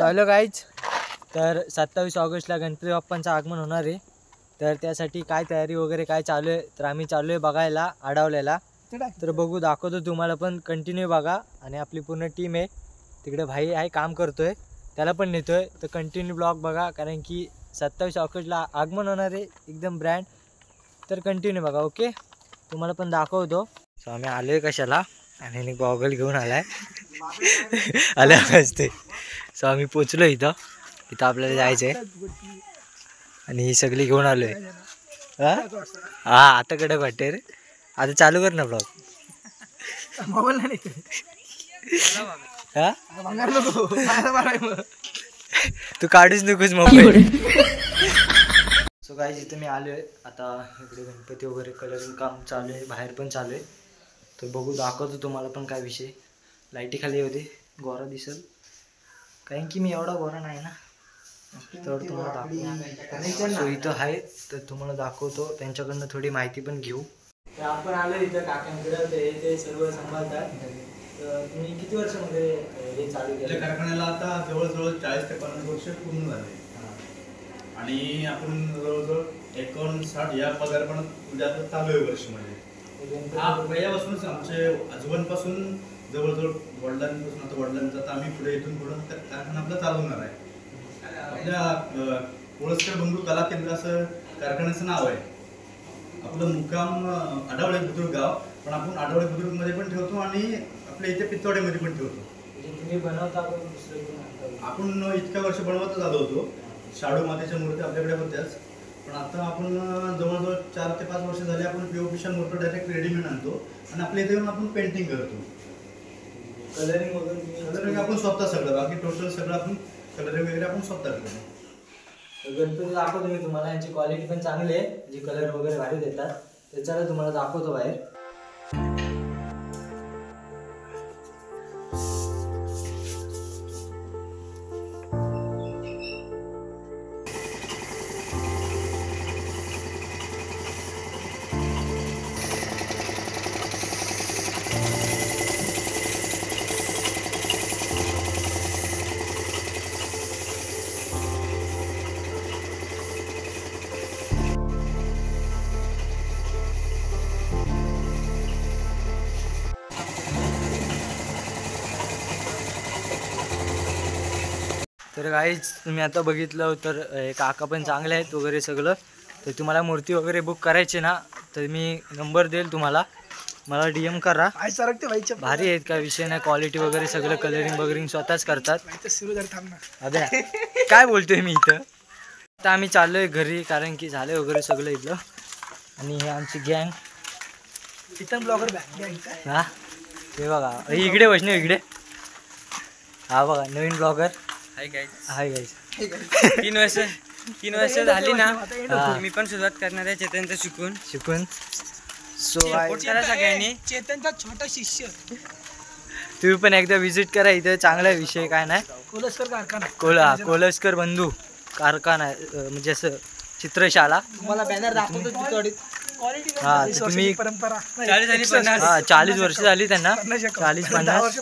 Hello guys, तर 27 ऑगस्टला गणपती बाप्पांचं आगमन होणार आहे. तर त्यासाठी काय तयारी वगैरे काय चालू आहे तर आम्ही चालू आहे बघायला आढावलेला. तर बघू दाखवतो तुम्हाला, पण कंटिन्यू बघा. आणि आपली पूर्ण टीम आहे तिकडे, भाई आहे काम करतोय त्याला पण नेतोय. तर कंटिन्यू ब्लॉग बघा, कारण की 27 ऑगस्टला आगमन होणार आहे एकदम ब्रँड. तर कंटिन्यू बघा. ओके, तुम्हाला पण दाखवतो. सो आम्ही आलोय कशाला, आणि गॉगल घेऊन आलाय आल्या असते. सो आम्ही पोचलो इथं आपल्याला जायचं आहे आणि ही सगळी घेऊन आलोय. हा आता कडक वाटते रे. आता चालू कर ना ब्लॉग. तू काढूच नकोस मोबाईल. सो गाईज इथं मी आलोय आता. इकडे गणपती वगैरे कलरिंग काम चालू आहे, बाहेर पण चालू आहे. तर बघू दाखवतो तुम्हाला पण काय विषय. लाईटी खाली होते, गोरा दिसेल, कारण की मी एवढा गोरा नाही ना. तर तुम्हाला दाखवतो. सो इथं आहे तर तुम्हाला दाखवतो, त्यांच्याकडनं थोडी माहिती पण घेऊ. तर आपण आलो इथं काकांकडे, ते सर्व सांभाळतात. तर तुम्ही किती वर्षामध्ये हे चालू केलं? कारखान्याला आता जवळजवळ 40 ते 50 वर्ष पूर्ण झाले. आणि आपण जवळजवळ 59 या पदार्पणात आता चालू आहे वर्ष. म्हणजे पहिल्यापासूनच आमचे आजोबांपासून जवळजवळ वडिलांपासून, आता वडिलांचा तर आम्ही पुढे इथून पुढे कारखाना आपला चालवणार आहे. आपल्या कोळस्कर बंधू कला केंद्र असं कारखान्याचं नाव आहे. आपलं मुक्काम आढावळे बुद्रुक गाव, पण आपण आढावळे बुद्रुक मध्ये पण ठेवतो आणि आपल्या इथे पित्तवाड्यामध्ये पण ठेवतो. तुम्ही बनवता? आपण इतक्या वर्ष बनवतच आलो होतो. शाडू मातेच्या मूर्ती आपल्याकडे होत्याच, पण आता आपण जवळजवळ 4 ते 5 वर्ष झाले आपण पीओपीच्या मूर्ती डायरेक्ट रेडीमेड आणतो आणि आपल्या इथे येऊन आपण पेंटिंग करतो. कलरिंग वगैरे? कलरिंग आपण स्वतः सगळं, बाकी टोटल सगळं आपण कलरिंग वगैरे आपण स्वतः करतो. गणपती दाखवतो मी तुम्हाला. यांची क्वालिटी पण चांगली आहे, जे कलर वगैरे भारी देतात. त्याच्याला तुम्हाला दाखवतो बाहेर. तर गाईज तुम्ही आता बघितलं तर काका पण चांगले आहेत वगैरे सगळं. तर तुम्हाला मूर्ती वगैरे बुक करायची ना, तर मी नंबर देईल तुम्हाला, मला DM करा. भारी आहेत, काय विषय नाही. क्वालिटी वगैरे सगळं कलरिंग वगैरे स्वतःच करतात. अबे काय बोलतोय मी इथं. आता आम्ही चाललोय घरी, कारण की झालं वगैरे सगळं इथलं. आणि हे आमची गँग चिकन ब्लॉगर गँग. हा ते बघा इकडे वैष्णव, इकडे हा बघा नवीन ब्लॉगर. Hi guys. 3 वर्ष झाली ना, मी पण सुरुवात करणार आहे चेतनचं शिकून. सो सगळ्यांनी चेतनचा छोटा शिष्य. तुम्ही पण एकदा विजिट करा इथं, चांगला विषय काय नाही. कोलस्कर कारखाना, कोलस्कर बंधू कारखाना, म्हणजे असं चित्रशाला. तुम्हाला बॅनर दाखवतो. हा तुम्ही परंपरा 40 वर्ष झाली त्यांना, 40-50.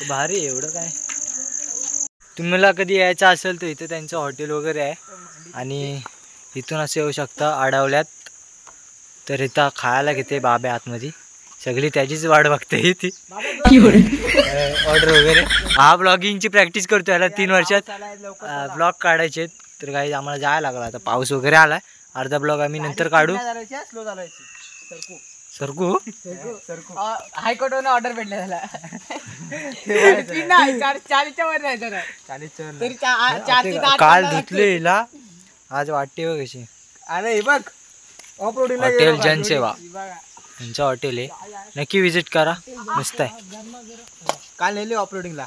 भारी आहे, एवढं काय. तुम्हाला कधी यायचं असेल तर इथे त्यांचं हॉटेल वगैरे आहे, आणि इथून असं येऊ शकता आढावल्यात. तर इथं खायला घेते बाबे आतमध्ये, सगळी त्याचीच वाट बघते ती ऑर्डर वगैरे. हा ब्लॉगिंगची प्रॅक्टिस करतो, याला 3 वर्षात ब्लॉग काढायचे. तर काही आम्हाला जायला लागला, आता पाऊस वगैरे आलाय. अर्धा ब्लॉग आम्ही नंतर काढू. सरकू हायकोर्टवरून ऑर्डर भेटले त्याला. 40च्या वर नाही. काल धुतले हिला, आज वाटते बघ कशी. अरे बघ, हॉटेल जनसेवा यांचं हॉटेल आहे, नक्की विजिट करा, मस्त आहे. काल नेले ऑफरोडिंगला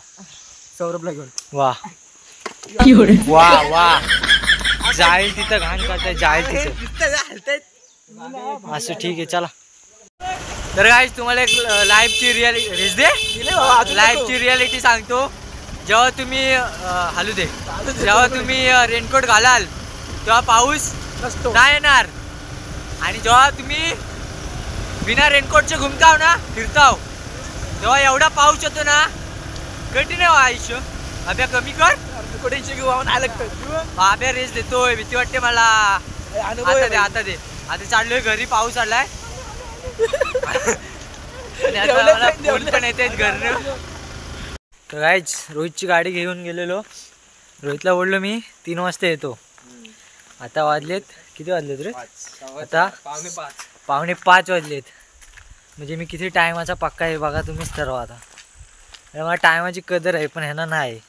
सौरभला घेऊन. वा वा वा, जाईल तिथं घाण करताय, जाईल तिथं असं. ठीक आहे चला. तर गाईज तुम्हाला एक लाईव्हची रियालिटी सांगतो. जेव्हा तुम्ही हलू दे, जेव्हा तुम्ही रेनकोट घालाल तेव्हा पाऊस नाही येणार, आणि जेव्हा तुम्ही बिना रेनकोटचे घुमताव ना, फिरताव, तेव्हा एवढा पाऊस येतो ना, कठीण आहे आयुष्य. अभ्या कमी कर कोणीची घेऊ आम्हाला लागतं अभ्या रेस देतोय भीती वाटते मला आता दे आता चाललोय घरी पाऊस आलाय आणि आता मला फोन पण येते घरनं. तर गाईच रोहितची गाडी घेऊन गेलेलो. रोहितला बोललो मी 3 वाजता येतो. आता वाजलेत किती वाजलेत रे? आता 4:45 वाजलेत. म्हणजे मी किती टायमाचा पक्का आहे बघा तुम्हीच ठरवा आता. मला टायमाची कदर आहे पण ह्यांना नाही.